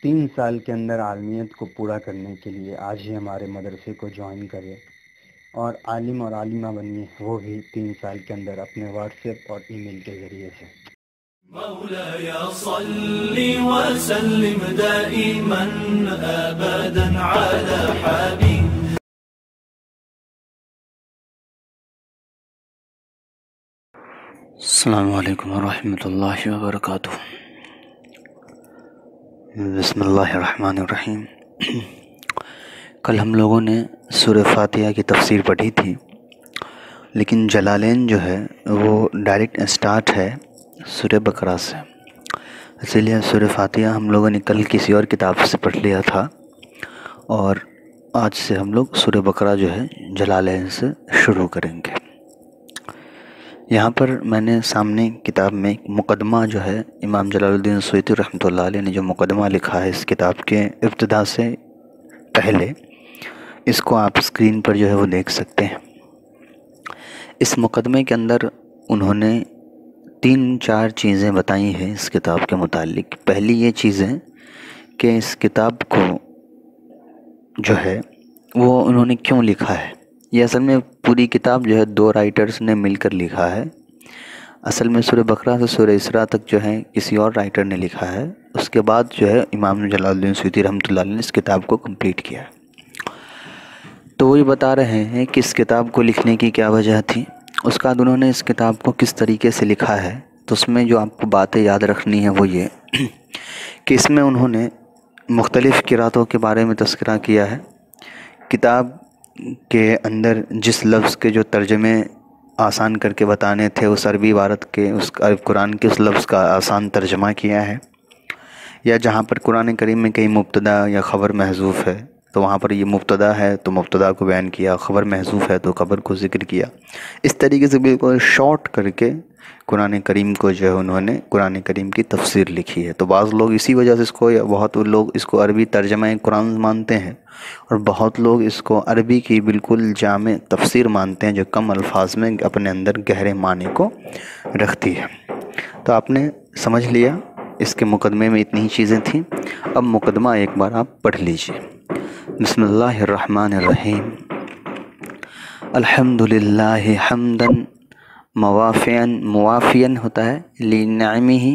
3 سال کے اندر عالمیت کو پورا کرنے کے لیے آج ہی ہمارے مدرسے کو جوائن کرے اور عالم اور عالمہ بنیے، وہ بھی 3 سال کے اندر اپنے واٹس ایپ اور ای میل کے ذریعے سے۔ مولاي صل وسلم دائما ابدا على حبيب السلام علیکم ورحمۃ اللہ وبرکاتہ۔ بسم اللہ الرحمن الرحیم۔ کل ہم لوگوں نے سورہ فاتحہ کی تفسیر پڑھی تھی، لیکن جلالین جو ہے وہ ڈائریکٹ اسٹارٹ ہے سورہ بقرہ سے، اسی لیے سورہ فاتحہ ہم لوگوں نے کل کسی اور کتاب سے پڑھ لیا تھا، اور آج سے ہم لوگ سورہ بقرہ جو ہے جلالین سے شروع کریں گے۔ یہاں پر میں نے سامنے کتاب میں ایک مقدمہ جو ہے امام جلال الدین سیوطی رحمۃ اللہ علیہ نے جو مقدمہ لکھا ہے اس کتاب کے ابتدا سے پہلے، اس کو آپ اسکرین پر جو ہے وہ دیکھ سکتے ہیں۔ اس مقدمے کے اندر انہوں نے 3-4 چیزیں بتائی ہیں اس کتاب کے متعلق۔ پہلی یہ چیز ہے کہ اس کتاب کو جو ہے وہ انہوں نے کیوں لکھا ہے۔ یہ اصل میں پوری کتاب جو ہے 2 رائٹرز نے مل کر لکھا ہے۔ اصل میں سورہ بقرہ سے سورہ اسراء تک جو ہے کسی اور رائٹر نے لکھا ہے، اس کے بعد جو ہے امام جلال الدین سیوطی رحمۃ اللہ علیہ نے اس کتاب کو کمپلیٹ کیا ہے۔ تو وہ یہ بتا رہے ہیں کہ اس کتاب کو لکھنے کی کیا وجہ تھی، اس کے بعد انہوں نے اس کتاب کو کس طریقے سے لکھا ہے۔ تو اس میں جو آپ کو باتیں یاد رکھنی ہیں وہ یہ کہ اس میں انہوں نے مختلف قرأتوں کے بارے میں تذکرہ کیا ہے۔ کتاب کے اندر جس لفظ کے جو ترجمے آسان کر کے بتانے تھے، اس عربی عبارت کے، اس عرب قرآن کے اس لفظ کا آسان ترجمہ کیا ہے، یا جہاں پر قرآن کریم میں کہیں مبتدا یا خبر محذوف ہے تو وہاں پر یہ مبتدا ہے تو مبتدا کو بیان کیا، خبر محذوف ہے تو خبر کو ذکر کیا۔ اس طریقے سے بالکل شارٹ کر کے قرآن کریم کو جو ہے انہوں نے قرآن کریم کی تفسیر لکھی ہے۔ تو بعض لوگ اسی وجہ سے اس کو، یا بہت لوگ اس کو عربی ترجمہ قرآن مانتے ہیں، اور بہت لوگ اس کو عربی کی بالکل جامع تفسیر مانتے ہیں جو کم الفاظ میں اپنے اندر گہرے معنی کو رکھتی ہے۔ تو آپ نے سمجھ لیا اس کے مقدمے میں اتنی ہی چیزیں تھیں۔ اب مقدمہ ایک بار آپ پڑھ لیجئے۔ بسم اللہ الرحمن الرحیم۔ الحمدللہ حمدا موافیا ہوتا ہے لنعمہ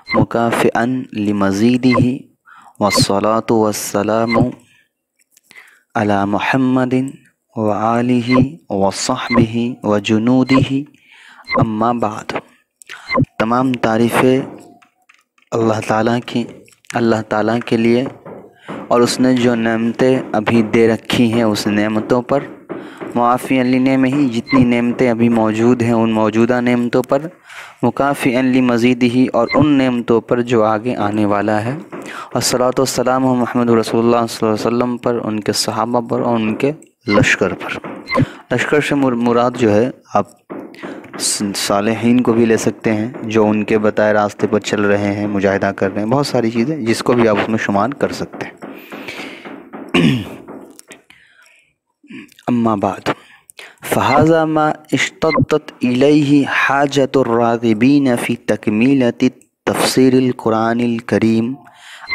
مکافئا لمزیدہ، والصلاة والسلام علی محمد وآلہ وصحبہ وجنودہ، اما بعد۔ تمام تعریفیں اللہ تعالیٰ کے لیے، اور اس نے جو نعمتیں ابھی دے رکھی ہیں اس نعمتوں پر، معافی لنعمہ ہی، جتنی نعمتیں ابھی موجود ہیں ان موجودہ نعمتوں پر، مکافئا لمزیدہ، اور ان نعمتوں پر جو آگے آنے والا ہے، الصلاۃ والسلام محمد رسول اللہ صلی اللہ علیہ وسلم پر، ان کے صحابہ پر، اور ان کے لشکر پر۔ لشکر سے مراد جو ہے آپ صالحین کو بھی لے سکتے ہیں جو ان کے بتائے راستے پر چل رہے ہیں، مجاہدہ کر رہے ہیں، بہت ساری چیزیں جس کو بھی آپ اس میں شمار کر سکتے ہیں۔ اما بعد فہذا ما اشتدت الیہ حاجۃ الراغبین فی تکمیلۃ تفسیر القرآن الکریم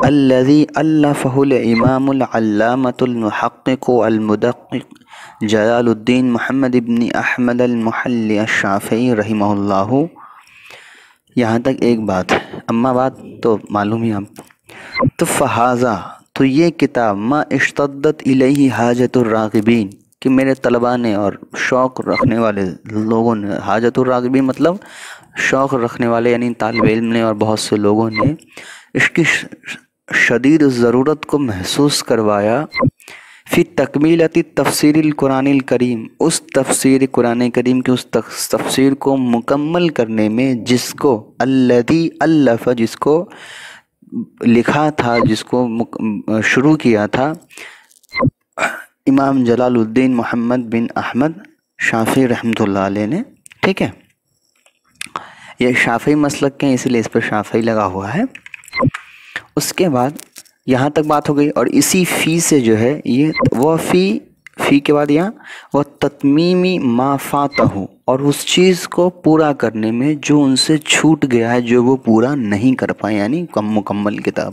الذی الفہ الامام العلامۃ المحقق المدقق جلال الدین محمد بن احمد المحلی الشافعی رحمہ اللہ۔ یہاں تک ایک بات ہے، اما بعد تو معلوم ہی آپ تو فہذا، تو یہ کتاب ما اشتدت الیہ حاجۃ الراغبین، کہ میرے طلباء نے اور شوق رکھنے والے لوگوں نے، حاجۃ الراغبین مطلب شوق رکھنے والے یعنی طالب علم نے اور بہت سے لوگوں نے اس کی شدید ضرورت کو محسوس کروایا، فی تکمیلۃ تفسیر القرآن الکریم، اس تفسیر قرآن کریم کی اس تفسیر کو مکمل کرنے میں، جس کو الذی الف، جس کو لکھا تھا، جس کو شروع کیا تھا امام جلال الدین محمد بن احمد شافعی رحمۃ اللہ علیہ نے۔ ٹھیک ہے، یہ شافعی مسلک کے، اسی لیے اس پر شافعی لگا ہوا ہے۔ اس کے بعد یہاں تک بات ہو گئی، اور اسی فی سے جو ہے یہ وہ فی کے بعد یہاں وہ تتمیمی ما فاتہ، اور اس چیز کو پورا کرنے میں جو ان سے چھوٹ گیا ہے، جو وہ پورا نہیں کر پائے، یعنی کم مکمل کتاب۔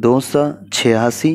286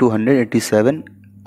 287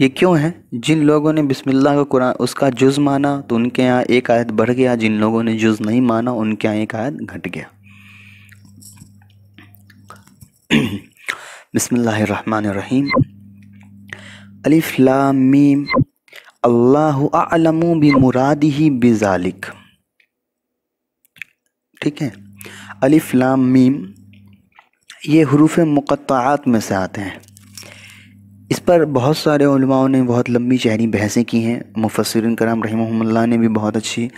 یہ کیوں ہے؟ جن لوگوں نے بسم اللہ کا قرآن اس کا جز مانا تو ان کے یہاں ایک آیت بڑھ گیا، جن لوگوں نے جز نہیں مانا ان کے یہاں ایک آیت گھٹ گیا۔ بسم اللہ الرحمن الرحیم۔ الف لام میم اللہ اعلم بمرادہ بذالک۔ ٹھیک ہے، الف لام میم یہ حروف مقطعات میں سے آتے ہیں۔ اس پر بہت سارے علماء نے بہت لمبی چہری بحثیں کی ہیں، مفسرین کرام رحمہم اللہ نے بھی بہت اچھی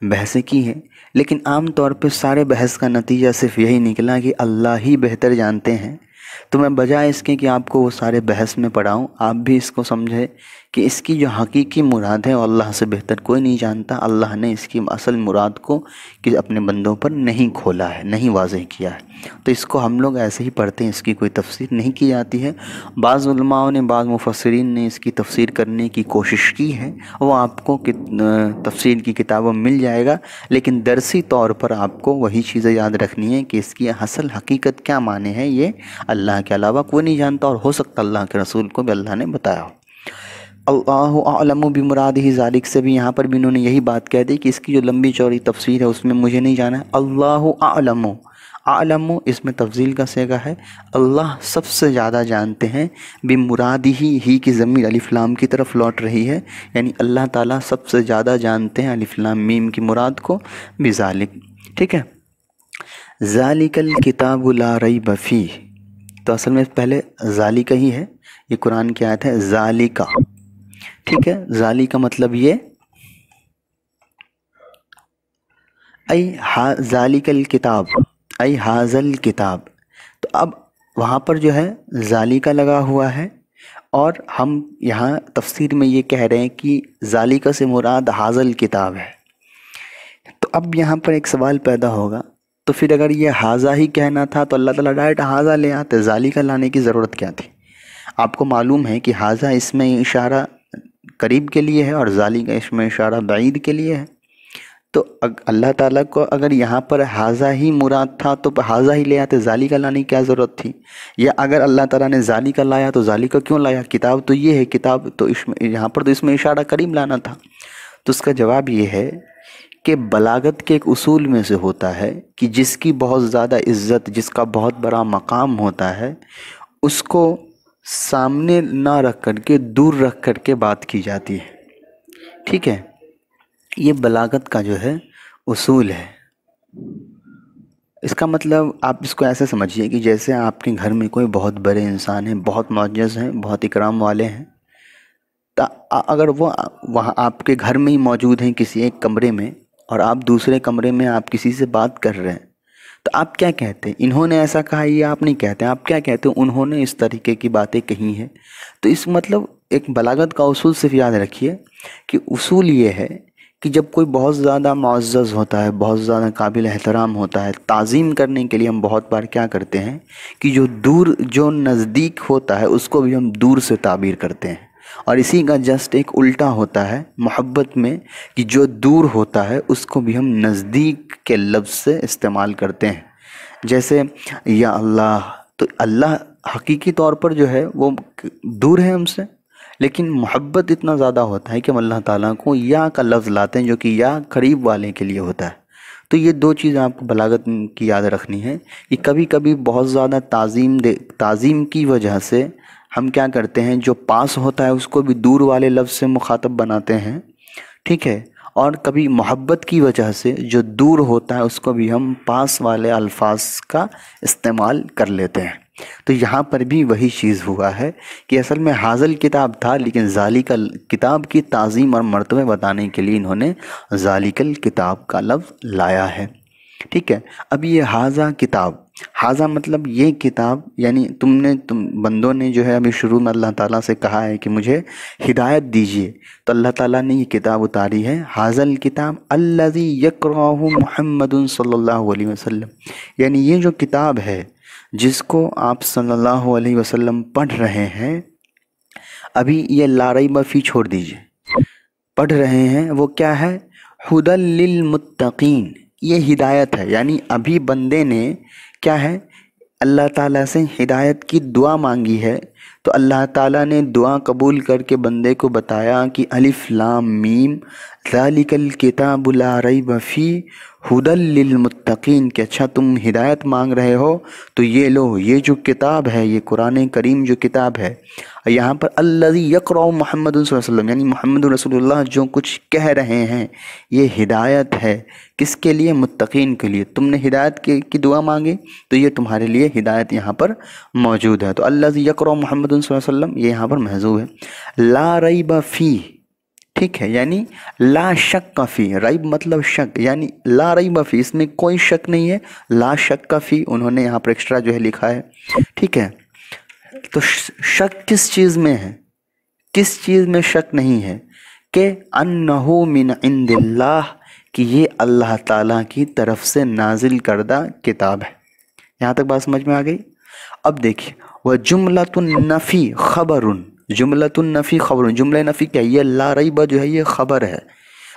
بحثیں کی ہیں، لیکن عام طور پہ سارے بحث کا نتیجہ صرف یہی نکلا کہ اللہ ہی بہتر جانتے ہیں۔ تو میں بجائے اس کے کہ آپ کو وہ سارے بحث میں پڑھاؤں، آپ بھی اس کو سمجھے کہ اس کی جو حقیقی مراد ہے وہ اللہ سے بہتر کوئی نہیں جانتا۔ اللہ نے اس کی اصل مراد کو کہ اپنے بندوں پر نہیں کھولا ہے، نہیں واضح کیا ہے، تو اس کو ہم لوگ ایسے ہی پڑھتے ہیں، اس کی کوئی تفسیر نہیں کی جاتی ہے۔ بعض علماء نے، بعض مفسرین نے اس کی تفسیر کرنے کی کوشش کی ہے، وہ آپ کو تفسیر کی کتابوں میں مل جائے گا، لیکن درسی طور پر آپ کو وہی چیزیں یاد رکھنی ہے کہ اس کی اصل حقیقت کیا معنی ہے، یہ اللہ کے علاوہ کوئی نہیں جانتا، اور ہو سکتا اللہ کے رسول کو بھی اللہ نے بتایا ہو۔ اللہ اعلم بمرادہ ذالک سے بھی یہاں پر بھی انہوں نے یہی بات کہہ دی کہ اس کی جو لمبی چوڑی تفسیر ہے اس میں مجھے نہیں جانا ہے۔ اللہ اعلم، اعلم اس میں تفضیل کا صیغہ ہے، اللہ سب سے زیادہ جانتے ہیں، بمرادہ ہی کی ضمیر الف لام کی طرف لوٹ رہی ہے، یعنی اللہ تعالیٰ سب سے زیادہ جانتے ہیں الف لام میم کی مراد کو، بذالک۔ ٹھیک ہے، ذالک الکتاب لا ریب فیہ، تو اصل میں پہلے ذالک ہی ہے، یہ قرآن کی آیت ہے ذالک۔ ٹھیک ہے، ذالی کا مطلب یہ ذالک الکتاب ای حاذل کتاب، تو اب وہاں پر جو ہے ذالی کا لگا ہوا ہے، اور ہم یہاں تفسیر میں یہ کہہ رہے ہیں کہ ذالک سے مراد حاذل کتاب ہے۔ تو اب یہاں پر ایک سوال پیدا ہوگا، تو پھر اگر یہ حاذا ہی کہنا تھا تو اللہ تعالیٰ ڈائریکٹ حاذا لے آتے، ذالی کا لانے کی ضرورت کیا تھی؟ آپ کو معلوم ہے کہ حاذا اس میں اشارہ قریب کے لیے ہے اور ذالی کا اس میں اشارہ بعید کے لیے ہے، تو اللہ تعالیٰ کو اگر یہااں پر حاذا ہی مراد تھا تو حاذا ہی لے آتے، ذالی کا لانے کی کیا ضرورت تھی؟ یا اگر اللہ تعالیٰ نے ذالی کا لایا تو ذالی کا کیوں لایا؟ کتاب تو یہ ہے، کتاب تو اس میں یہاں پر تو اس میں اشارہ قریب لانا تھا۔ تو اس کا جواب یہ ہے کہ بلاغت کے ایک اصول میں سے ہوتا ہے کہ جس کی بہت زیادہ عزت، جس کا بہت بڑا مقام ہوتا ہے، اس کو سامنے نہ رکھ کر کے دور رکھ کر کے بات کی جاتی ہے۔ ٹھیک ہے، یہ بلاغت کا جو ہے اصول ہے۔ اس کا مطلب آپ اس کو ایسے سمجھیے کہ جیسے آپ کے گھر میں کوئی بہت بڑے انسان ہیں، بہت معزز ہیں، بہت اکرام والے ہیں، تو اگر وہ وہاں آپ کے گھر میں ہی موجود ہیں کسی ایک کمرے میں، اور آپ دوسرے کمرے میں آپ کسی سے بات کر رہے ہیں، تو آپ کیا کہتے ہیں؟ انہوں نے ایسا کہا، یہ آپ نہیں کہتے، آپ کیا کہتے ہیں؟ انہوں نے اس طریقے کی باتیں کہی ہیں۔ تو اس مطلب ایک بلاغت کا اصول صرف یاد رکھیے کہ اصول یہ ہے کہ جب کوئی بہت زیادہ معزز ہوتا ہے، بہت زیادہ قابل احترام ہوتا ہے، تعظیم کرنے کے لیے ہم بہت بار کیا کرتے ہیں کہ جو نزدیک ہوتا ہے اس کو بھی ہم دور سے تعبیر کرتے ہیں، اور اسی کا جسٹ ایک الٹا ہوتا ہے محبت میں کہ جو دور ہوتا ہے اس کو بھی ہم نزدیک کے لفظ سے استعمال کرتے ہیں۔ جیسے یا اللہ، تو اللہ حقیقی طور پر جو ہے وہ دور ہے ہم سے، لیکن محبت اتنا زیادہ ہوتا ہے کہ ہم اللہ تعالیٰ کو یا کا لفظ لاتے ہیں جو کہ یا قریب والے کے لیے ہوتا ہے۔ تو یہ دو چیزیں آپ کو بلاغت کی یاد رکھنی ہے کہ کبھی کبھی بہت زیادہ تعظیم کی وجہ سے ہم کیا کرتے ہیں، جو پاس ہوتا ہے اس کو بھی دور والے لفظ سے مخاطب بناتے ہیں۔ ٹھیک ہے، اور کبھی محبت کی وجہ سے جو دور ہوتا ہے اس کو بھی ہم پاس والے الفاظ کا استعمال کر لیتے ہیں۔ تو یہاں پر بھی وہی چیز ہوا ہے کہ اصل میں حاذل کتاب تھا، لیکن ذالک کتاب کی تعظیم اور مرتبہ بتانے کے لیے انہوں نے ذالک الکتاب کا لفظ لایا ہے۔ ٹھیک ہے، اب یہ حاذا کتاب، حاذا مطلب یہ کتاب، یعنی تم بندوں نے جو ہے ابھی شروع میں اللہ تعالیٰ سے کہا ہے کہ مجھے ہدایت دیجیے، تو اللہ تعالیٰ نے یہ کتاب اتاری ہے، حاذا الکتاب الذی یقرأہ محمد صلی اللہ علیہ وسلم، یعنی یہ جو کتاب ہے جس کو آپ صلی اللہ علیہ وسلم پڑھ رہے ہیں، ابھی یہ لا ریب فیہ چھوڑ دیجیے، پڑھ رہے ہیں، وہ کیا ہے؟ ھدی للمتقین، یہ ہدایت ہے، یعنی ابھی بندے نے کیا ہے، اللہ تعالیٰ سے ہدایت کی دعا مانگی ہے، تو اللہ تعالیٰ نے دعا قبول کر کے بندے کو بتایا کہ الف لام میم ذالک الکتاب لا ریب فیہ ھدی للمتقین، کہ اچھا تم ہدایت مانگ رہے ہو تو یہ لو، یہ جو کتاب ہے، یہ قرآن کریم جو کتاب ہے، یہاں پر الذی یقرأ محمد صلی اللہ علیہ وسلم، یعنی محمد رسول اللہ جو کچھ کہہ رہے ہیں یہ ہدایت ہے، کس کے لیے؟ متقین کے لیے۔ تم نے ہدایت کی دعا مانگی تو یہ تمہارے لیے ہدایت یہاں پر موجود ہے۔ تو الذی یقرأ محمد صلی اللہ علیہ وسلم یہ یہاں پر محذوف ہے۔ لا ریب فیہ، ٹھیک ہے، یعنی لا شک فی، ریب مطلب شک، یعنی لا ریب فی، اس میں کوئی شک نہیں ہے، لا شک فی انہوں نے یہاں پر ایکسٹرا جو ہے لکھا ہے، ٹھیک ہے۔ تو شک کس چیز میں ہے؟ کس چیز میں شک نہیں ہے؟ کہ انہو من عند اللہ، کہ یہ اللہ تعالیٰ کی طرف سے نازل کردہ کتاب ہے۔ یہاں تک بات سمجھ میں آ گئی؟ اب دیکھیے وَجُمْلَةُ النَّفِي خَبَرٌ، جملۃ النفی خبر، جملہ نفی کیا ہے؟ یہ لا ریب جو ہے یہ خبر ہے،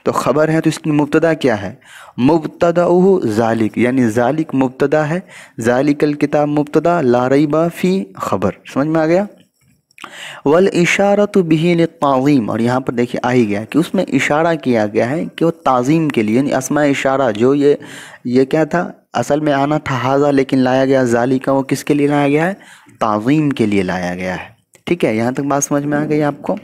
تو خبر ہے تو اس کی مبتدا کیا ہے؟ مبتدأہ ذالک، یعنی ذالک مبتدا ہے، ذالک الکتاب مبتدا، لا ریب فی خبر۔ سمجھ میں آ گیا؟ والاشارۃ بہ للتعظیم، اور یہاں پر دیکھیے آ ہی گیا کہ اس میں اشارہ کیا گیا ہے کہ وہ تعظیم کے لیے، یعنی اسماء اشارہ جو یہ کیا تھا؟ اصل میں آنا تھا ھذا، لیکن لایا گیا ذالک، وہ کس کے لیے لایا گیا ہے؟ تعظیم کے لیے لایا گیا ہے، ٹھیک ہے۔ یہاں تک بات سمجھ میں آ گئی آپ کو؟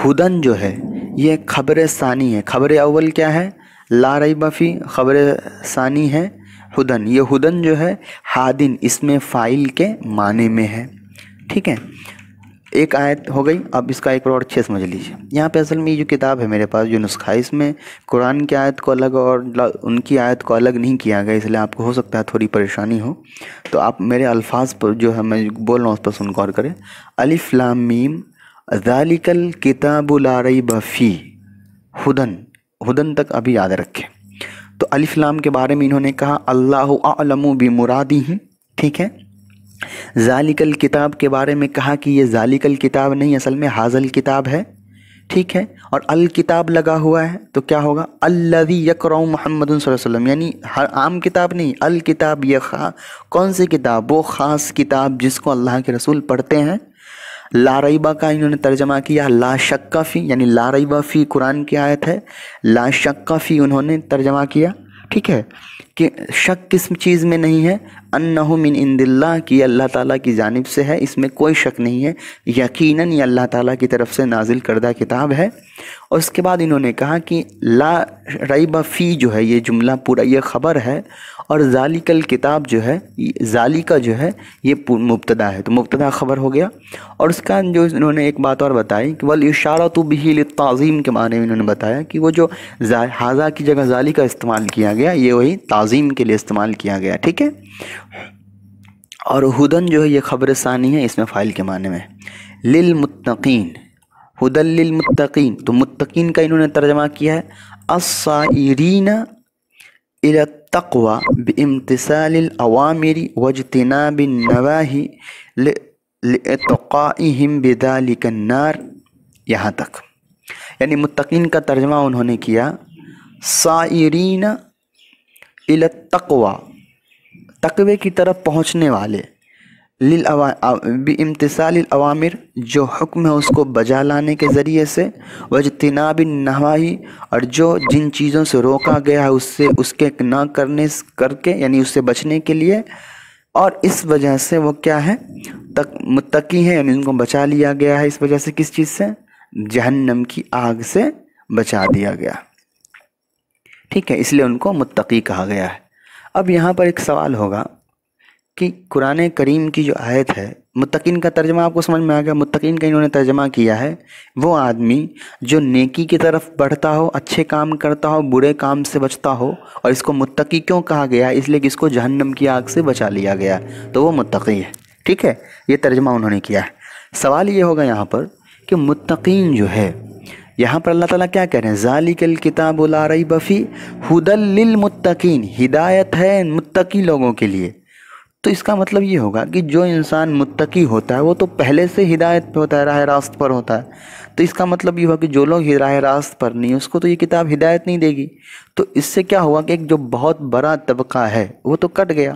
ھدن جو ہے یہ خبر ثانی ہے، خبر اول کیا ہے؟ لا ریب فی، خبر ثانی ہے ھدن، یہ ھدن جو ہے ہادن اس میں فاعل کے معنی میں ہے، ٹھیک ہے۔ ایک آیت ہو گئی، اب اس کا ایک اور اچھے سمجھ لیجیے۔ یہاں پہ اصل میں یہ جو کتاب ہے میرے پاس جو نسخہ ہے، اس میں قرآن کی آیت کو الگ اور ان کی آیت کو الگ نہیں کیا گیا، اس لیے آپ کو ہو سکتا ہے تھوڑی پریشانی ہو، تو آپ میرے الفاظ پر جو ہے میں بول رہا ہوں اس پر سن غور کریں۔ الف لام میم ذالک الکتاب لا ریب فیہ ھدن، ھدن تک ابھی یاد رکھیں۔ تو الف لام کے بارے میں انہوں نے کہا اللہ اعلم بمرادہ، ٹھیک ہے۔ ذالک الکتاب کے بارے میں کہا کہ یہ ذالک الکتاب نہیں، اصل میں ھذا الکتاب ہے، ٹھیک ہے۔ اور الکتاب لگا ہوا ہے تو کیا ہوگا؟ الذی یقرأ محمد صلی اللہ علیہ وسلم، یعنی ہر عام کتاب نہیں، الکتاب یہ کون سی کتاب؟ وہ خاص کتاب جس کو اللہ کے رسول پڑھتے ہیں۔ لا ریبہ کا انہوں نے ترجمہ کیا لا شک فی، یعنی لا ریبہ فی قرآن کی آیت ہے، لا شک فی انہوں نے ترجمہ کیا، ٹھیک ہے، کہ شک کس چیز میں نہیں ہے؟ انہو من عند اللہ، کی اللہ تعالیٰ کی جانب سے ہے، اس میں کوئی شک نہیں ہے، یقیناً یہ اللہ تعالیٰ کی طرف سے نازل کردہ کتاب ہے۔ اور اس کے بعد انہوں نے کہا کہ لا ریب فی جو ہے یہ جملہ پورا یہ خبر ہے، اور ذالک الکتاب جو ہے، ذالک جو ہے یہ مبتدا ہے، تو مبتدا خبر ہو گیا۔ اور اس کا جو انہوں نے ایک بات اور بتائی کہ والاشارۃ بہ للتعظیم کے معنی میں انہوں نے بتایا کہ وہ جو ھذا کی جگہ ذالک کا استعمال کیا گیا یہ وہی تعظیم کے لیے استعمال کیا گیا، ٹھیک ہے۔ اور ھدن جو ہے یہ خبر ثانی ہے، اس میں فاعل کے معنی میں للمتقین، ھدن للمتقین، تو متقین کا انہوں نے ترجمہ کیا ہے الصائرین الی التقوی بامتثال الاوامر واجتناب النواہی لاتقائہم بذالک النار، یہاں تک۔ یعنی متقین کا ترجمہ انہوں نے کیا صائرین الی التقوی، تقوی کی طرف پہنچنے والے، بامتثال الاوامر جو حکم ہے اس کو بجا لانے کے ذریعے سے، واجتناب النواہی اور جو جن چیزوں سے روکا گیا ہے اس کے نہ کرنے کر کے، یعنی اس سے بچنے کے لیے، اور اس وجہ سے وہ کیا ہے؟ متقی ہیں، یعنی ان کو بچا لیا گیا ہے، اس وجہ سے کس چیز سے؟ جہنم کی آگ سے بچا دیا گیا، ٹھیک ہے، اس لیے ان کو متقی کہا گیا ہے۔ اب یہاں پر ایک سوال ہوگا کہ قرآن کریم کی جو آیت ہے، متقین کا ترجمہ آپ کو سمجھ میں آ گیا؟ متقین کا انہوں نے ترجمہ کیا ہے وہ آدمی جو نیکی کی طرف بڑھتا ہو، اچھے کام کرتا ہو، برے کام سے بچتا ہو، اور اس کو متقی کیوں کہا گیا ہے؟ اس لیے کہ اس کو جہنم کی آگ سے بچا لیا گیا، تو وہ متقی ہے، ٹھیک ہے، یہ ترجمہ انہوں نے کیا ہے۔ سوال یہ ہوگا یہاں پر کہ متقین جو ہے، یہاں پر اللہ تعالیٰ کیا کہہ رہے ہیں؟ ذالک الکتاب لا ریب فیہ ھدی للمتقین، ہدایت ہے متقی لوگوں کے لیے۔ تو اس کا مطلب یہ ہوگا کہ جو انسان متقی ہوتا ہے وہ تو پہلے سے ہدایت پہ ہوتا ہے، راہ راست پر ہوتا ہے، تو اس کا مطلب یہ ہوا کہ جو لوگ راہ راست پر نہیں اس کو تو یہ کتاب ہدایت نہیں دے گی۔ تو اس سے کیا ہوا کہ ایک جو بہت بڑا طبقہ ہے وہ تو کٹ گیا۔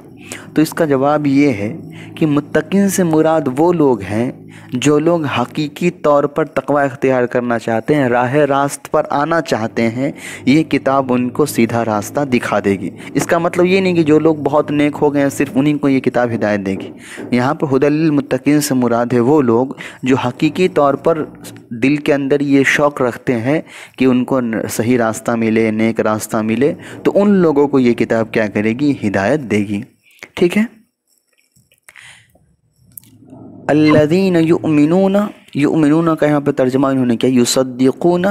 تو اس کا جواب یہ ہے کہ متقین سے مراد وہ لوگ ہیں جو لوگ حقیقی طور پر تقوی اختیار کرنا چاہتے ہیں، راہ راست پر آنا چاہتے ہیں، یہ کتاب ان کو سیدھا راستہ دکھا دے گی۔ اس کا مطلب یہ نہیں کہ جو لوگ بہت نیک ہو گئے ہیں صرف انہیں کو یہ کتاب ہدایت دے گی۔ یہاں پر ہدی للمتقین سے مراد ہے وہ لوگ جو حقیقی طور پر دل کے اندر یہ شوق رکھتے ہیں کہ ان کو صحیح راستہ ملے، نیک راستہ ملے، تو ان لوگوں کو یہ کتاب کیا کرے گی؟ ہدایت دے گی۔ ٹھیک ہے، الذین یؤمنون کا یہاں پہ ترجمہ انہوں نے کیا؟ یصدقون۔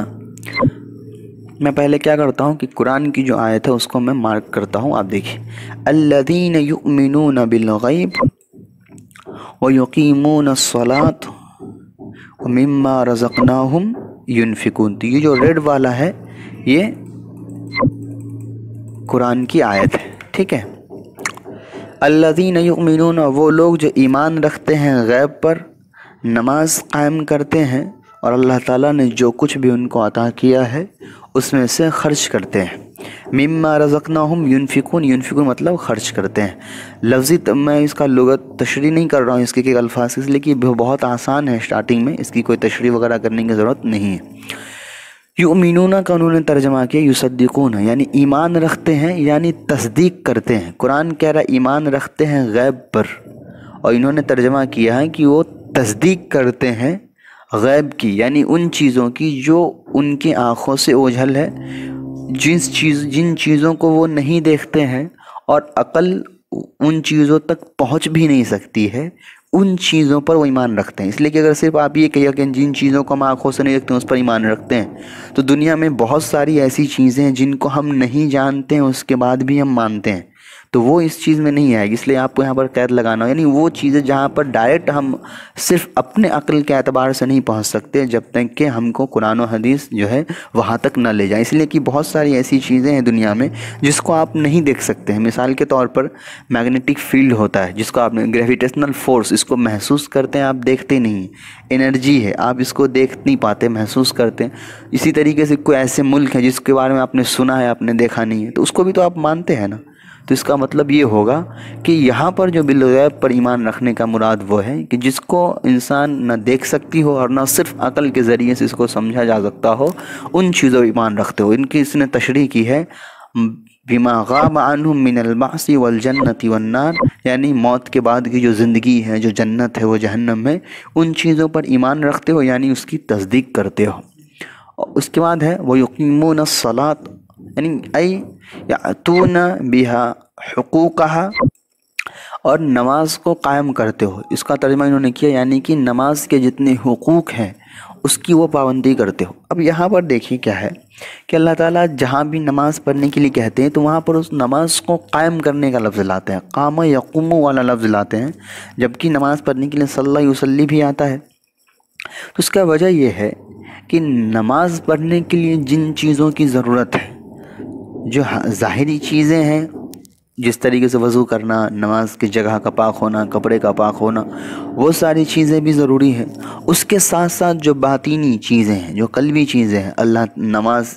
میں پہلے کیا کرتا ہوں کہ قرآن کی جو آیت ہے اس کو میں مارک کرتا ہوں، آپ دیکھیں، الذین یؤمنون بالغیب ویقیمون الصلاۃ ومما رزقناہم ینفقون۔ تو یہ جو ریڈ والا ہے یہ قرآن کی آیت ہے، ٹھیک ہے۔ الذین یؤمنون، وہ لوگ جو ایمان رکھتے ہیں غیب پر، نماز قائم کرتے ہیں اور اللہ تعالیٰ نے جو کچھ بھی ان کو عطا کیا ہے اس میں سے خرچ کرتے ہیں۔ مما رزقناہم ینفقون، ینفقون مطلب خرچ کرتے ہیں۔ لفظی میں اس کا لغت تشریح نہیں کر رہا ہوں اس کے الفاظ، اس لیے کہ بہت آسان ہے، سٹارٹنگ میں اس کی کوئی تشریح وغیرہ کرنے کی ضرورت نہیں ہے۔ یؤمنون کا انہوں نے ترجمہ کیا یصدقون، یعنی ایمان رکھتے ہیں، یعنی تصدیق کرتے ہیں۔ قرآن کہہ رہا ہے ایمان رکھتے ہیں غیب پر، اور انہوں نے ترجمہ کیا ہے کہ وہ تصدیق کرتے ہیں غیب کی، یعنی ان چیزوں کی جو ان کی آنکھوں سے اوجھل ہے، جن چیزوں کو وہ نہیں دیکھتے ہیں اور عقل ان چیزوں تک پہنچ بھی نہیں سکتی ہے، ان چیزوں پر وہ ایمان رکھتے ہیں۔ اس لیے کہ اگر صرف آپ یہ کہیے کہ جن چیزوں کو ہم آنکھوں سے نہیں دیکھتے ہیں اس پر ایمان رکھتے ہیں، تو دنیا میں بہت ساری ایسی چیزیں ہیں جن کو ہم نہیں جانتے ہیں اس کے بعد بھی ہم مانتے ہیں، تو وہ اس چیز میں نہیں آئے گی۔ اس لیے آپ کو یہاں پر قید لگانا ہو، یعنی وہ چیزیں جہاں پر ڈائریکٹ ہم صرف اپنے عقل کے اعتبار سے نہیں پہنچ سکتے جب تک کہ ہم کو قرآن و حدیث جو ہے وہاں تک نہ لے جائیں۔ اس لیے کہ بہت ساری ایسی چیزیں ہیں دنیا میں جس کو آپ نہیں دیکھ سکتے ہیں۔ مثال کے طور پر میگنیٹک فیلڈ ہوتا ہے جس کو آپ نے گریویٹیشنل فورس، اس کو محسوس کرتے ہیں، آپ دیکھتے نہیں۔ انرجی ہے، آپ اس کو دیکھ نہیں پاتے، محسوس کرتے ہیں۔ اسی طریقے سے کوئی ایسے ملک ہے جس کے بارے میں آپ نے سنا ہے، آپ نے دیکھا نہیں ہے، تو اس کو بھی تو آپ مانتے ہیں نا۔ تو اس کا مطلب یہ ہوگا کہ یہاں پر جو بالغیب پر ایمان رکھنے کا مراد وہ ہے کہ جس کو انسان نہ دیکھ سکتی ہو اور نہ صرف عقل کے ذریعے سے اس کو سمجھا جا سکتا ہو، ان چیزوں پر ایمان رکھتے ہو۔ ان کی اس نے تشریح کی ہے بما غاب عنہم من البعث والجنت والنار، یعنی موت کے بعد کی جو زندگی ہے، جو جنت ہے، وہ جہنم ہے، ان چیزوں پر ایمان رکھتے ہو، یعنی اس کی تصدیق کرتے ہو۔ اور اس کے بعد ہے وَيُقِيمُونَ الصَّلَاةَ، یعنی ای یأتون بہا حقوقہا، اور نماز کو قائم کرتے ہو۔ اس کا ترجمہ انہوں نے کیا یعنی کہ نماز کے جتنے حقوق ہیں اس کی وہ پابندی کرتے ہو۔ اب یہاں پر دیکھیے کیا ہے کہ اللہ تعالیٰ جہاں بھی نماز پڑھنے کے لیے کہتے ہیں تو وہاں پر اس نماز کو قائم کرنے کا لفظ لاتے ہیں، قام یقوم والا لفظ لاتے ہیں، جبکہ نماز پڑھنے کے لیے صلی یصلی بھی آتا ہے۔ تو اس کا وجہ یہ ہے کہ نماز پڑھنے کے لیے جن چیزوں کی ضرورت ہے، جو ظاہری چیزیں ہیں، جس طریقے سے وضو کرنا، نماز کی جگہ کا پاک ہونا، کپڑے کا پاک ہونا، وہ ساری چیزیں بھی ضروری ہیں۔ اس کے ساتھ ساتھ جو باطینی چیزیں ہیں، جو قلبی چیزیں ہیں، اللہ نماز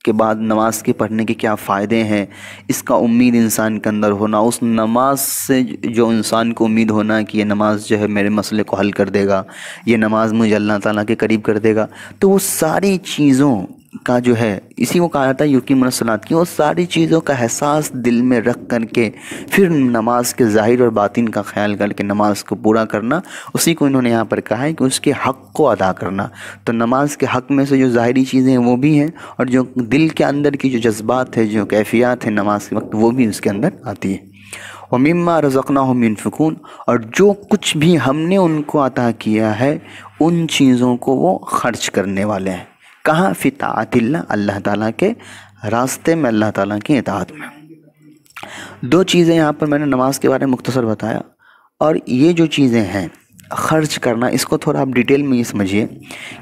کے بعد نماز کے پڑھنے کے کیا فائدے ہیں، اس کا امید انسان کے اندر ہونا، اس نماز سے جو انسان کو امید ہونا کہ یہ نماز جو ہے میرے مسئلے کو حل کر دے گا، یہ نماز مجھے اللہ تعالیٰ کے قریب کر دے گا، تو وہ ساری چیزوں کا جو ہے، اسی کو کہا جاتا ہے یقیمون الصلاۃ کی، وہ ساری چیزوں کا احساس دل میں رکھ کر کے پھر نماز کے ظاہر اور باطن کا خیال کر کے نماز کو پورا کرنا، اسی کو انہوں نے یہاں پر کہا ہے کہ اس کے حق کو ادا کرنا۔ تو نماز کے حق میں سے جو ظاہری چیزیں ہیں وہ بھی ہیں، اور جو دل کے اندر کی جو جذبات ہے، جو کیفیات ہیں نماز کے وقت، وہ بھی اس کے اندر آتی ہے۔ وَمِمَّا رَزَقْنَاهُمْ يُنْفِقُونَ، اور جو کچھ بھی ہم نے ان کو عطا کیا ہے ان چیزوں کو وہ خرچ کرنے والے ہیں۔ کہاں؟ فی طاعت اللہ، اللہ تعالیٰ کے راستے میں، اللہ تعالیٰ کی اطاعت میں۔ دو چیزیں یہاں پر میں نے نماز کے بارے میں مختصر بتایا، اور یہ جو چیزیں ہیں خرچ کرنا، اس کو تھوڑا آپ ڈیٹیل میں یہ سمجھیے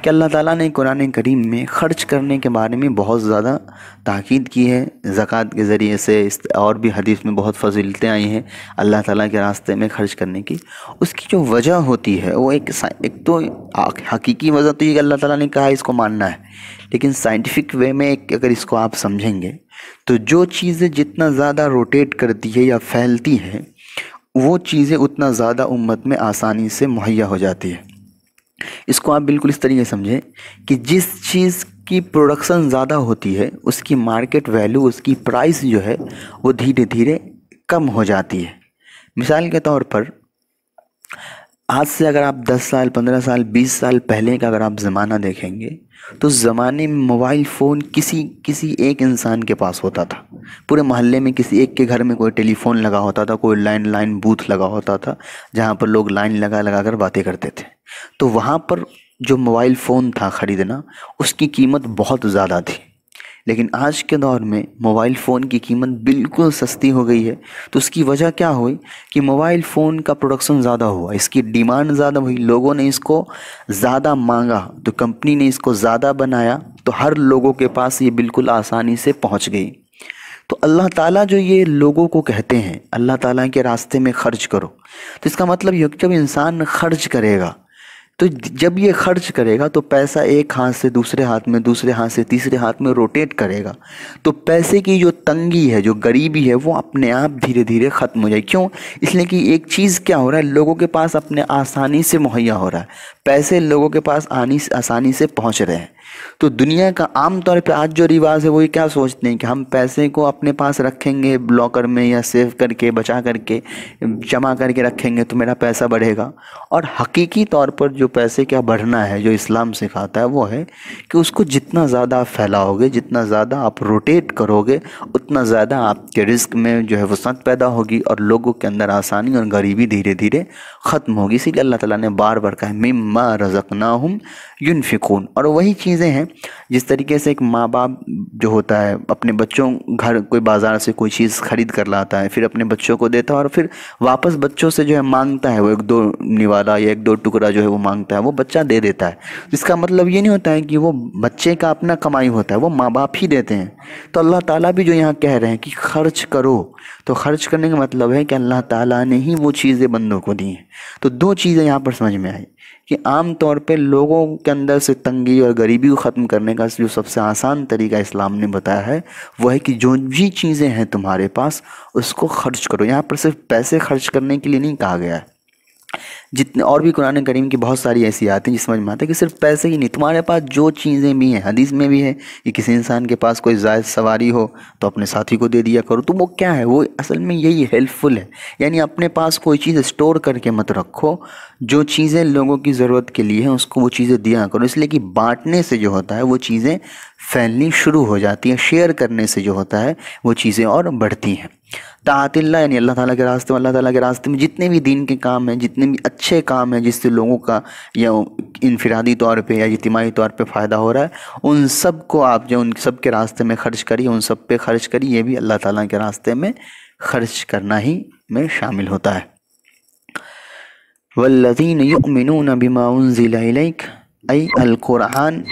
کہ اللہ تعالیٰ نے قرآن کریم میں خرچ کرنے کے بارے میں بہت زیادہ تاکید کی ہے، زکوٰۃ کے ذریعے سے، اور بھی حدیث میں بہت فضیلتیں آئی ہیں اللہ تعالیٰ کے راستے میں خرچ کرنے کی۔ اس کی جو وجہ ہوتی ہے وہ ایک تو حقیقی وجہ تو یہ کہ اللہ تعالیٰ نے کہا اس کو ماننا ہے، لیکن سائنٹیفک وے میں اگر اس کو آپ سمجھیں گے تو جو چیزیں جتنا زیادہ روٹیٹ کرتی ہے یا پھیلتی ہے وہ چیزیں اتنا زیادہ امت میں آسانی سے مہیا ہو جاتی ہے۔ اس کو آپ بالکل اس طریقے سمجھیں کہ جس چیز کی پروڈکشن زیادہ ہوتی ہے اس کی مارکیٹ ویلیو، اس کی پرائس جو ہے وہ دھیرے دھیرے کم ہو جاتی ہے۔ مثال کے طور پر آج سے اگر آپ 10 سال 15 سال 20 سال پہلے کا اگر آپ زمانہ دیکھیں گے تو اس زمانے میں موبائل فون کسی ایک انسان کے پاس ہوتا تھا، پورے محلے میں کسی ایک کے گھر میں کوئی ٹیلی فون لگا ہوتا تھا، کوئی لائن بوتھ لگا ہوتا تھا جہاں پر لوگ لائن لگا کر باتیں کرتے تھے۔ تو وہاں پر جو موبائل فون تھا خریدنا اس کی قیمت بہت زیادہ تھی، لیکن آج کے دور میں موبائل فون کی قیمت بالکل سستی ہو گئی ہے۔ تو اس کی وجہ کیا ہوئی کہ موبائل فون کا پروڈکشن زیادہ ہوا، اس کی ڈیمانڈ زیادہ ہوئی، لوگوں نے اس کو زیادہ مانگا تو کمپنی نے اس کو زیادہ بنایا تو ہر لوگوں کے پاس یہ بالکل آسانی سے پہنچ گئی۔ تو اللہ تعالیٰ جو یہ لوگوں کو کہتے ہیں اللہ تعالیٰ کے راستے میں خرچ کرو، تو اس کا مطلب یہ کہ جب انسان خرچ کرے گا تو جب یہ خرچ کرے گا تو پیسہ ایک ہاتھ سے دوسرے ہاتھ میں، دوسرے ہاتھ سے تیسرے ہاتھ میں روٹیٹ کرے گا، تو پیسے کی جو تنگی ہے، جو غریبی ہے، وہ اپنے آپ دھیرے دھیرے ختم ہو جائے۔ کیوں؟ اس لیے کہ ایک چیز کیا ہو رہا ہے، لوگوں کے پاس اپنے آسانی سے مہیا ہو رہا ہے، پیسے لوگوں کے پاس آسانی سے پہنچ رہے ہیں۔ تو دنیا کا عام طور پہ آج جو رواج ہے وہ یہ کیا سوچتے ہیں کہ ہم پیسے کو اپنے پاس رکھیں گے لاکر میں یا سیو کر کے بچا کر کے جمع کر کے رکھیں گے تو میرا پیسہ بڑھے گا۔ اور حقیقی طور پر جو پیسے کا بڑھنا ہے جو اسلام سکھاتا ہے وہ ہے کہ اس کو جتنا زیادہ آپ پھیلاؤ گے، جتنا زیادہ آپ روٹیٹ کرو گے، اتنا زیادہ آپ کے رزق میں جو ہے وسعت پیدا ہوگی اور لوگوں کے اندر آسانی اور غریبی دھیرے دھیرے ختم ہوگی۔ اسی لیے اللہ تعالیٰ نے بار بار کہا مما رزقناہم ینفقون۔ اور وہی چیزیں ہیں جس طریقے سے ایک ماں باپ جو ہوتا ہے اپنے بچوں گھر کوئی بازار سے کوئی چیز خرید کر لاتا ہے، پھر اپنے بچوں کو دیتا ہے اور پھر واپس بچوں سے جو ہے مانگتا ہے، وہ ایک دو نوالا یا ایک دو ٹکڑا جو ہے وہ مانگتا ہے، وہ بچہ دے دیتا ہے۔ اس کا مطلب یہ نہیں ہوتا ہے کہ وہ بچے کا اپنا کمائی ہوتا ہے، وہ ماں باپ ہی دیتے ہیں۔ تو اللہ تعالیٰ بھی جو یہاں کہہ رہے ہیں کہ خرچ کرو، تو خرچ کرنے کا مطلب ہے کہ اللہ تعالیٰ نے ہی وہ چیزیں بندوں کو دی ہیں۔ تو دو چیزیں یہاں پر سمجھ میں آئی کہ عام طور پہ لوگوں کے اندر سے تنگی اور غریبی کو ختم کرنے کا جو سب سے آسان طریقہ اسلام نے بتایا ہے وہ ہے کہ جو بھی چیزیں ہیں تمہارے پاس اس کو خرچ کرو۔ یہاں پر صرف پیسے خرچ کرنے کے لیے نہیں کہا گیا ہے، جتنے اور بھی قرآن کریم کی بہت ساری ایسی آیتیں جس سمجھ میں آتا ہے کہ صرف پیسے ہی نہیں، تمہارے پاس جو چیزیں بھی ہیں، حدیث میں بھی ہے کہ کسی انسان کے پاس کوئی زائد سواری ہو تو اپنے ساتھی کو دے دیا کرو۔ تو وہ کیا ہے، وہ اصل میں یہی ہیلپ فل ہے، یعنی اپنے پاس کوئی چیز اسٹور کر کے مت رکھو، جو چیزیں لوگوں کی ضرورت کے لیے ہیں اس کو وہ چیزیں دیا کرو، اس لیے کہ بانٹنے سے جو ہوتا ہے وہ چیزیں پھیلنی شروع ہو جاتی ہیں، شیئر کرنے سے جو ہوتا ہے وہ چیزیں اور بڑھتی ہیں۔ طاعت اللہ یعنی اللہ تعالیٰ کے راستے میں، اللہ تعالیٰ کے راستے میں جتنے بھی دین کے کام ہیں، جتنے بھی اچھے کام ہیں جس سے لوگوں کا یا انفرادی طور پہ یا اجتماعی طور پہ فائدہ ہو رہا ہے، ان سب کو آپ جو ان سب کے راستے میں خرچ کریے، ان سب پہ خرچ کریے، یہ بھی اللہ تعالیٰ کے راستے میں خرچ کرنا ہی میں شامل ہوتا ہے۔ والذین یؤمنون بما انزل الیک ای القرآن،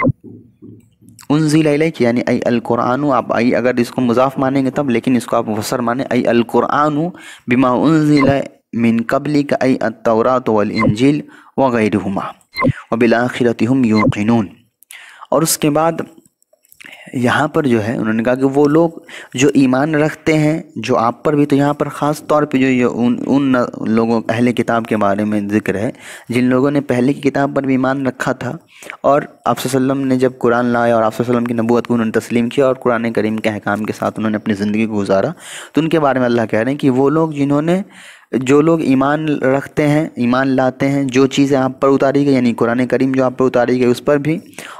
انزل الیک یعنی ای القرآن، آپ ای اگر اس کو مضاف مانیں گے تب، لیکن اس کو آپ مفسر مانیں ای القرآن بما انزل من قبلک ای التوراۃ والانجیل وغیرہما وبالآخرۃ ہم یوقنون۔ اور اس کے بعد یہاں پر جو ہے انہوں نے کہا کہ وہ لوگ جو ایمان رکھتے ہیں جو آپ پر بھی، تو یہاں پر خاص طور پہ جو ان لوگوں اہل کتاب کے بارے میں ذکر ہے جن لوگوں نے پہلے کی کتاب پر بھی ایمان رکھا تھا اور آپ صلی اللہ علیہ وسلم نے جب قرآن لایا اور آپ صلی اللہ علیہ وسلم کی نبوت کو انہوں نے تسلیم کیا اور قرآن کریم کے احکام کے ساتھ انہوں نے اپنی زندگی کو گزارا، تو ان کے بارے میں اللہ کہہ رہے ہیں کہ وہ لوگ جو لوگ ایمان رکھتے ہیں، ایمان لاتے ہیں جو چیزیں آپ پر اتاری گئی، یعنی قرآن کریم جو آپ پر اتاری گئی اس پر بھی،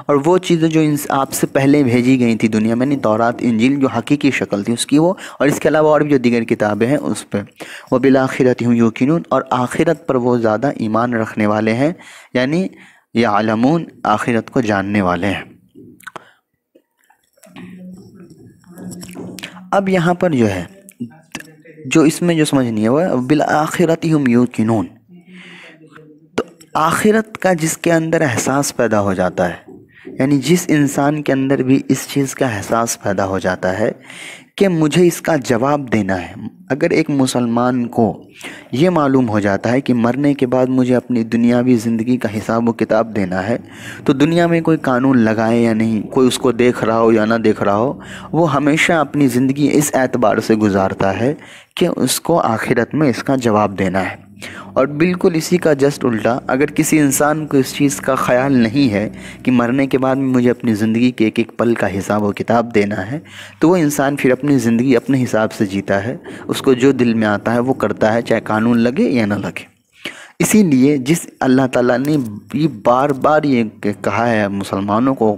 اور وہ چیزیں جو آپ سے پہلے بھیجی گئی تھی دنیا میں، یعنی تورات انجیل جو حقیقی شکل تھی اس کی وہ، اور اس کے علاوہ اور بھی جو دیگر کتابیں ہیں اس پہ، وبالآخرۃ ہم یوقنون، اور آخرت پر وہ زیادہ ایمان رکھنے والے ہیں، یعنی یعلمون، آخرت کو جاننے والے ہیں۔ اب یہاں پر جو ہے جو اس میں جو سمجھنی ہے وہ بالآخرۃ ہم یوقنون، تو آخرت کا جس کے اندر احساس پیدا ہو جاتا ہے، یعنی جس انسان کے اندر بھی اس چیز کا احساس پیدا ہو جاتا ہے کہ مجھے اس کا جواب دینا ہے۔ اگر ایک مسلمان کو یہ معلوم ہو جاتا ہے کہ مرنے کے بعد مجھے اپنی دنیاوی زندگی کا حساب و کتاب دینا ہے، تو دنیا میں کوئی قانون لگائے یا نہیں، کوئی اس کو دیکھ رہا ہو یا نہ دیکھ رہا ہو، وہ ہمیشہ اپنی زندگی اس اعتبار سے گزارتا ہے کہ اس کو آخرت میں اس کا جواب دینا ہے۔ اور بالکل اسی کا جسٹ الٹا، اگر کسی انسان کو اس چیز کا خیال نہیں ہے کہ مرنے کے بعد میں مجھے اپنی زندگی کے ایک ایک پل کا حساب و کتاب دینا ہے، تو وہ انسان پھر اپنی زندگی اپنے حساب سے جیتا ہے، اس کو جو دل میں آتا ہے وہ کرتا ہے، چاہے قانون لگے یا نہ لگے۔ اسی لیے جس اللہ تعالیٰ نے یہ بار بار یہ کہا ہے مسلمانوں کو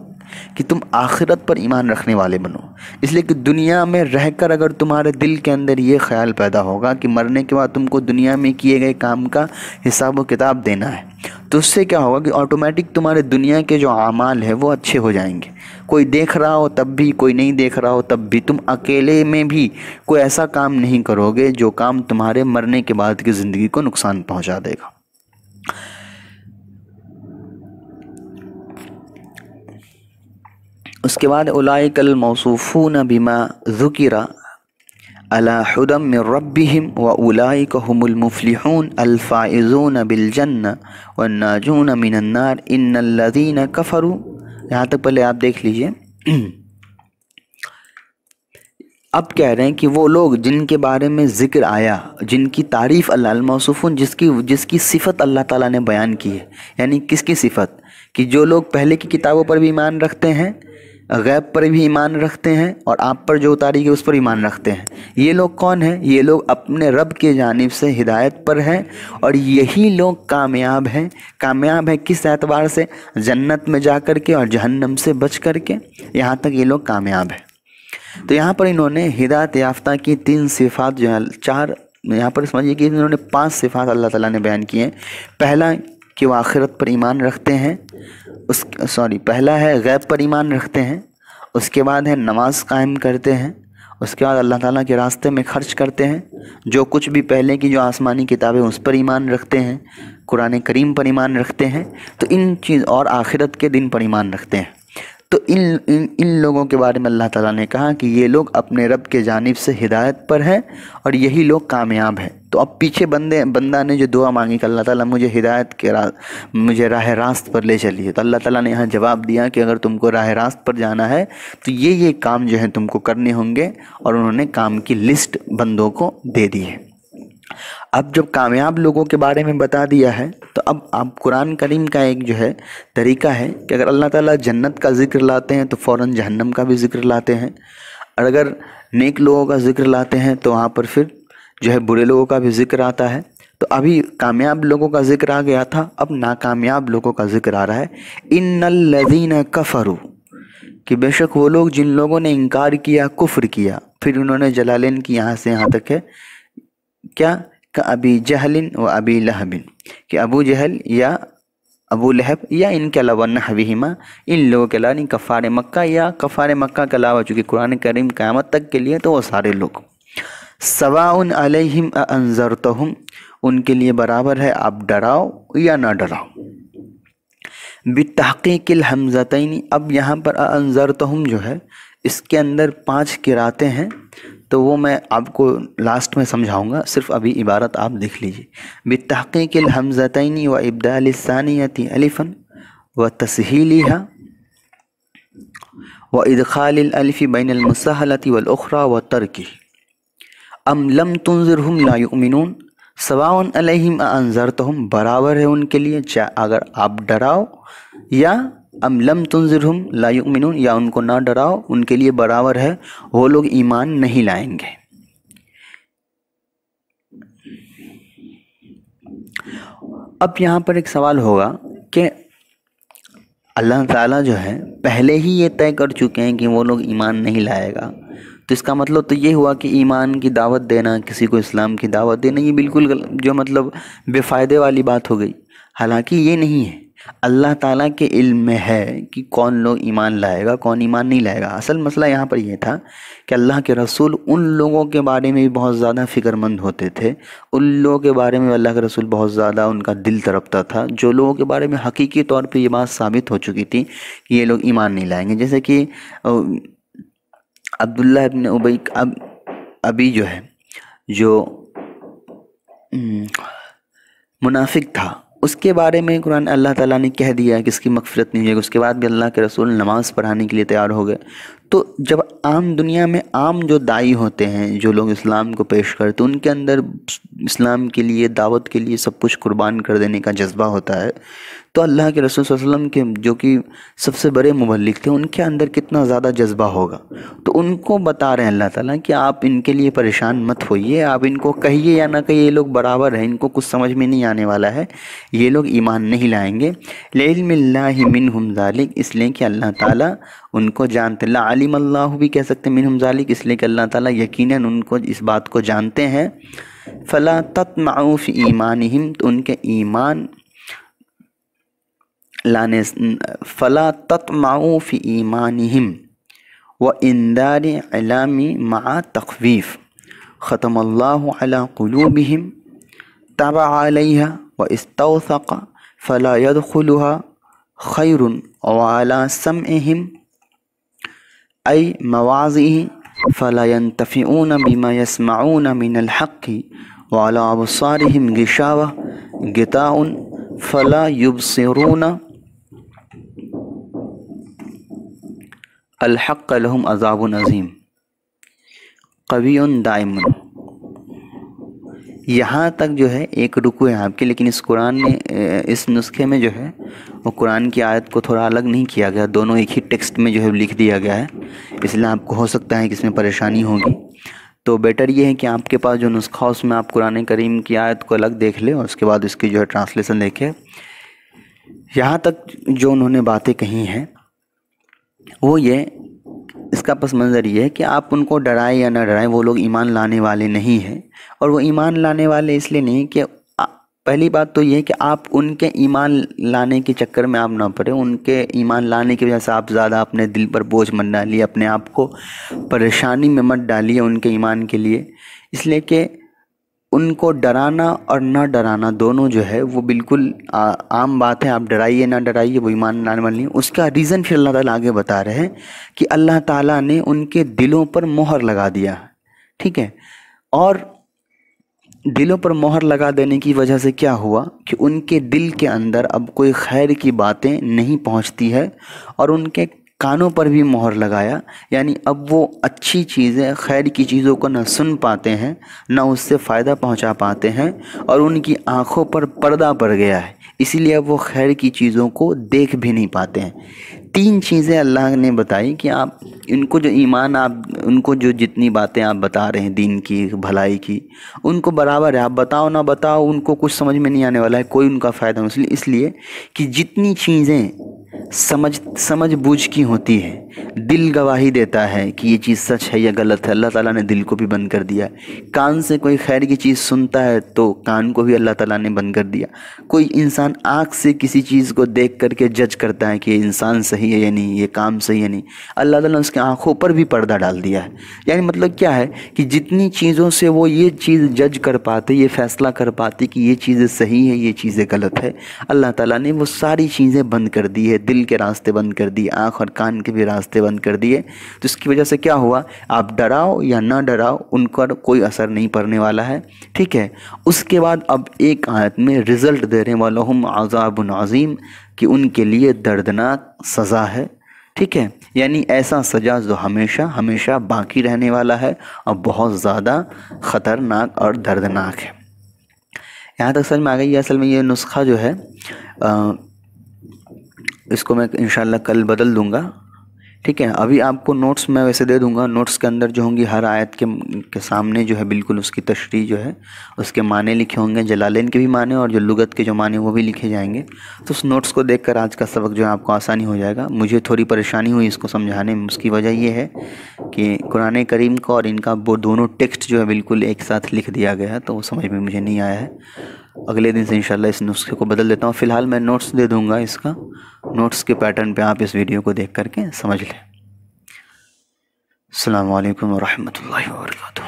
کہ تم آخرت پر ایمان رکھنے والے بنو، اس لیے کہ دنیا میں رہ کر اگر تمہارے دل کے اندر یہ خیال پیدا ہوگا کہ مرنے کے بعد تم کو دنیا میں کیے گئے کام کا حساب و کتاب دینا ہے، تو اس سے کیا ہوگا کہ آٹومیٹک تمہارے دنیا کے جو اعمال ہیں وہ اچھے ہو جائیں گے۔ کوئی دیکھ رہا ہو تب بھی، کوئی نہیں دیکھ رہا ہو تب بھی، تم اکیلے میں بھی کوئی ایسا کام نہیں کرو گے جو کام تمہارے مرنے کے بعد کی زندگی کو نقصان پہنچا دے گا۔ اس کے بعد اولئک الموصوفون بما ذکر علی ھدی من ربہم واولئک ھم المفلحون الفائزون بالجنہ والناجون من النار ان الذین کفروا۔ یہاں تک پہلے آپ دیکھ لیجئے، اب کہہ رہے ہیں کہ وہ لوگ جن کے بارے میں ذکر آیا، جن کی تعریف اللہ الموصوفون، جس کی صفت اللہ تعالیٰ نے بیان کی ہے، یعنی کس کی صفت؟ کہ جو لوگ پہلے کی کتابوں پر بھی ایمان رکھتے ہیں، غیب پر بھی ایمان رکھتے ہیں، اور آپ پر جو اتاری گئی اس پر ایمان رکھتے ہیں۔ یہ لوگ کون ہیں؟ یہ لوگ اپنے رب کی جانب سے ہدایت پر ہیں، اور یہی لوگ کامیاب ہیں۔ کامیاب ہیں کس اعتبار سے؟ جنت میں جا کر کے اور جہنم سے بچ کر کے، یہاں تک یہ لوگ کامیاب ہیں۔ تو یہاں پر انہوں نے ہدایت یافتہ کی 3 صفات جو ہیں، 4 یہاں پر سمجھیے کہ انہوں نے 5 صفات اللہ تعالیٰ نے بیان کی ہیں۔ پہلا کہ وہ آخرت پر ایمان رکھتے ہیں، پہلا ہے غیب پر ایمان رکھتے ہیں، اس کے بعد ہے نماز قائم کرتے ہیں، اس کے بعد اللہ تعالیٰ کے راستے میں خرچ کرتے ہیں، جو کچھ بھی پہلے کی جو آسمانی کتابیں اس پر ایمان رکھتے ہیں، قرآن کریم پر ایمان رکھتے ہیں، تو ان چیز اور آخرت کے دن پر ایمان رکھتے ہیں۔ تو ان لوگوں کے بارے میں اللہ تعالیٰ نے کہا کہ یہ لوگ اپنے رب کے جانب سے ہدایت پر ہیں، اور یہی لوگ کامیاب ہیں۔ تو اب پیچھے بندہ نے جو دعا مانگی کہ اللہ تعالیٰ مجھے ہدایت کے مجھے راہ راست پر لے چلیے، تو اللہ تعالیٰ نے یہاں جواب دیا کہ اگر تم کو راہ راست پر جانا ہے تو یہ کام جو ہے تم کو کرنے ہوں گے، اور انہوں نے کام کی لسٹ بندوں کو دے دی ہے۔ اب جب کامیاب لوگوں کے بارے میں بتا دیا ہے، تو اب آپ قرآن کریم کا ایک جو ہے طریقہ ہے کہ اگر اللہ تعالیٰ جنت کا ذکر لاتے ہیں تو فوراً جہنم کا بھی ذکر لاتے ہیں، اور اگر نیک لوگوں کا ذکر لاتے ہیں تو وہاں پر پھر جو ہے برے لوگوں کا بھی ذکر آتا ہے۔ تو ابھی کامیاب لوگوں کا ذکر آ گیا تھا، اب ناکامیاب لوگوں کا ذکر آ رہا ہے۔ ان الذین کفروا، کہ بے شک وہ لوگ جن لوگوں نے انکار کیا، کفر کیا، پھر انہوں نے جلالین کی یہاں سے یہاں تک ہے کیا کہ ابی جہل و ابی لہب، کہ ابو جہل یا ابو لہب یا ان کے علاوہ نحوہما، ان لوگوں کے علاوہ کفار مکہ یا کفار مکہ کے علاوہ، چونکہ قرآن کریم قیامت تک کے لیے تو وہ سارے لوگ، سواء علیہم انذرتہم، ان کے لیے برابر ہے آپ ڈراؤ یا نہ ڈراؤ۔ بتحقیق الحمزتین، اب یہاں پر انذرتہم جو ہے اس کے اندر 5 قراتیں ہیں، تو وہ میں آپ کو لاسٹ میں سمجھاؤں گا، صرف ابھی عبارت آپ دیکھ لیجئے۔ بتحقیق الحمزتین و ابدال الثانیۃ الفا و تسہیلها و ادخال الالف بین المسہلۃ والاخرى و ترکی، ام لم تنذرہم لا یؤمنون، سواء علیہم انذرتہم، برابر ہے ان کے لیے اگر آپ ڈراؤ، یا ام لم تنذرہم لا یؤمنون، یا ان کو نہ ڈراؤ، ان کے لیے برابر ہے، وہ لوگ ایمان نہیں لائیں گے۔ اب یہاں پر ایک سوال ہوگا کہ اللہ تعالیٰ جو ہے پہلے ہی یہ طے کر چکے ہیں کہ وہ لوگ ایمان نہیں لائے گا، تو اس کا مطلب تو یہ ہوا کہ ایمان کی دعوت دینا، کسی کو اسلام کی دعوت دینا، یہ بالکل جو مطلب بے فائدے والی بات ہو گئی۔ حالانکہ یہ نہیں ہے، اللہ تعالیٰ کے علم میں ہے کہ کون لوگ ایمان لائے گا کون ایمان نہیں لائے گا۔ اصل مسئلہ یہاں پر یہ تھا کہ اللہ کے رسول ان لوگوں کے بارے میں بھی بہت زیادہ فکر مند ہوتے تھے، ان لوگوں کے بارے میں اللہ کے رسول بہت زیادہ ان کا دل تڑپتا تھا، جو لوگوں کے بارے میں حقیقی طور پہ یہ بات ثابت ہو چکی تھی کہ یہ لوگ ایمان نہیں لائیں گے، جیسے کہ عبداللہ ابن ابی جو ہے، جو منافق تھا، اس کے بارے میں قرآن اللہ تعالیٰ نے کہہ دیا کہ اس کی مغفرت نہیں ہوگی، اس کے بعد بھی اللہ کے رسول نماز پڑھانے کے لیے تیار ہو گئے۔ تو جب عام دنیا میں عام جو داعی ہوتے ہیں، جو لوگ اسلام کو پیش کرتے ہیں، ان کے اندر اسلام کے لیے دعوت کے لیے سب کچھ قربان کر دینے کا جذبہ ہوتا ہے، تو اللہ کے رسول صلی اللہ علیہ وسلم کے جو کہ سب سے بڑے مبلغ تھے، ان کے اندر کتنا زیادہ جذبہ ہوگا۔ تو ان کو بتا رہے ہیں اللہ تعالیٰ کہ آپ ان کے لیے پریشان مت ہوئیے، آپ ان کو کہیے یا نہ کہیے، یہ لوگ برابر ہیں، ان کو کچھ سمجھ میں نہیں آنے والا ہے، یہ لوگ ایمان نہیں لائیں گے۔ لِعِلْمِ اللَّهِ مِنْهُمْ ذَلِكَ، اس لیے کہ اللہ تعالیٰ ان کو جانتے، عالم اللہ بھی کہہ سکتے ہیں منہم ذالک، اس لیے کہ اللہ تعالیٰ یقیناً ان کو اس بات کو جانتے ہیں۔ فلا تطمعوا فی ایمانہم، تو ان کے ایمان لانے، فلا تطمعوا فی ایمانہم وانذار علام مع تخویف، ختم اللہ علی قلوبہم طبع علیہا واستوثق فلا يدخلها خیر وعلی سمعہم ای مواضعہ فلا ينتفعون بما يسمعون من الحق وعلى ابصارهم غشاوة غطاء فلا يبصرون الحق لهم عذاب عظیم قوی دائم۔ یہاں تک جو ہے ایک رکو ہے آپ کے، لیکن اس قرآن میں اس نسخے میں جو ہے وہ قرآن کی آیت کو تھوڑا الگ نہیں کیا گیا، دونوں ایک ہی ٹیکسٹ میں جو ہے لکھ دیا گیا ہے، اس لیے آپ کو ہو سکتا ہے کہ اس میں پریشانی ہوگی۔ تو بیٹر یہ ہے کہ آپ کے پاس جو نسخہ اس میں آپ قرآن کریم کی آیت کو الگ دیکھ لیں اور اس کے بعد اس کی جو ہے ٹرانسلیشن دیکھیں۔ یہاں تک جو انہوں نے باتیں کہی ہیں وہ یہ، اس کا پس منظر یہ ہے کہ آپ ان کو ڈرائیں یا نہ ڈرائیں، وہ لوگ ایمان لانے والے نہیں ہیں، اور وہ ایمان لانے والے اس لیے نہیں کہ پہلی بات تو یہ ہے کہ آپ ان کے ایمان لانے کے چکر میں آپ نہ پڑیں، ان کے ایمان لانے کی وجہ سے آپ زیادہ اپنے دل پر بوجھ مت ڈالیے، اپنے آپ کو پریشانی میں مت ڈالیے ان کے ایمان کے لیے، اس لیے کہ ان کو ڈرانا اور نہ ڈرانا دونوں جو ہے وہ بالکل عام بات ہے، آپ ڈرائیے نہ ڈرائیے، وہ ایمان لانے والے نہیں۔ اس کا ریزن پھر اللہ تعالیٰ آگے بتا رہے ہیں کہ اللہ تعالیٰ نے ان کے دلوں پر مہر لگا دیا، ٹھیک ہے، اور دلوں پر مہر لگا دینے کی وجہ سے کیا ہوا کہ ان کے دل کے اندر اب کوئی خیر کی باتیں نہیں پہنچتی ہے، اور ان کے کانوں پر بھی مہر لگایا، یعنی اب وہ اچھی چیزیں، خیر کی چیزوں کو نہ سن پاتے ہیں، نہ اس سے فائدہ پہنچا پاتے ہیں، اور ان کی آنکھوں پر پردہ پڑ گیا ہے، اسی لیے اب وہ خیر کی چیزوں کو دیکھ بھی نہیں پاتے ہیں۔ تین چیزیں اللہ نے بتائی کہ آپ ان کو جو ایمان، آپ ان کو جو جتنی باتیں آپ بتا رہے ہیں دین کی، بھلائی کی، ان کو برابر ہے، آپ بتاؤ نہ بتاؤ ان کو کچھ سمجھ میں نہیں آنے والا ہے، کوئی ان کا فائدہ نہیں، اس لیے کہ جتنی چیزیں سمجھ بوجھ کی ہوتی ہے، دل گواہی دیتا ہے کہ یہ چیز سچ ہے یا غلط ہے، اللہ تعالیٰ نے دل کو بھی بند کر دیا۔ کان سے کوئی خیر کی چیز سنتا ہے تو کان کو بھی اللہ تعالیٰ نے بند کر دیا۔ کوئی انسان آنکھ سے کسی چیز کو دیکھ کر کے جج کرتا ہے کہ یہ انسان صحیح ہے یا نہیں، یہ کام صحیح ہے نہیں، اللہ تعالیٰ نے اس کے آنکھوں پر بھی پردہ ڈال دیا ہے۔ یعنی مطلب کیا ہے کہ جتنی چیزوں سے وہ یہ چیز جج کر پاتے، یہ فیصلہ کر پاتے کہ یہ چیزیں صحیح ہے، یہ چیزیں غلط ہے، اللہ تعالیٰ نے وہ ساری چیزیں بند کر دی ہے، دل کے راستے بند کر دیے، آنکھ اور کان کے بھی راستے بند کر دیے۔ تو اس کی وجہ سے کیا ہوا، آپ ڈراؤ یا نہ ڈراؤ ان پر کوئی اثر نہیں پڑنے والا ہے، ٹھیک ہے۔ اس کے بعد اب ایک آیت میں رزلٹ دے رہے ہیں وَلَهُمْ عَذَابٌ عَظِيمٌ، کہ ان کے لیے دردناک سزا ہے، ٹھیک ہے، یعنی ایسا سزا جو ہمیشہ ہمیشہ باقی رہنے والا ہے اور بہت زیادہ خطرناک اور دردناک ہے۔ یہاں تک سمجھ میں آ گئی۔ اصل میں یہ نسخہ جو ہے اس کو میں انشاءاللہ کل بدل دوں گا، ٹھیک ہے۔ ابھی آپ کو نوٹس میں ویسے دے دوں گا، نوٹس کے اندر جو ہوں گی ہر آیت کے سامنے جو ہے بالکل اس کی تشریح جو ہے، اس کے معنی لکھے ہوں گے، جلالین کے بھی معنی اور جو لغت کے جو معنی وہ بھی لکھے جائیں گے۔ تو اس نوٹس کو دیکھ کر آج کا سبق جو ہے آپ کو آسانی ہو جائے گا۔ مجھے تھوڑی پریشانی ہوئی اس کو سمجھانے میں، اس کی وجہ یہ ہے کہ قرآن کریم کو اور ان کا وہ دونوں ٹیکسٹ جو ہے بالکل ایک ساتھ لکھ دیا گیا ہے، تو وہ سمجھ میں مجھے نہیں آیا ہے۔ اگلے دن سے انشاءاللہ اس نسخے کو بدل دیتا ہوں. فی الحال میں نوٹس دے دوں گا اس کا، نوٹس کے پیٹرن پہ آپ اس ویڈیو کو دیکھ کر کے سمجھ لیں. السلام علیکم ورحمۃ اللہ وبرکاتہ.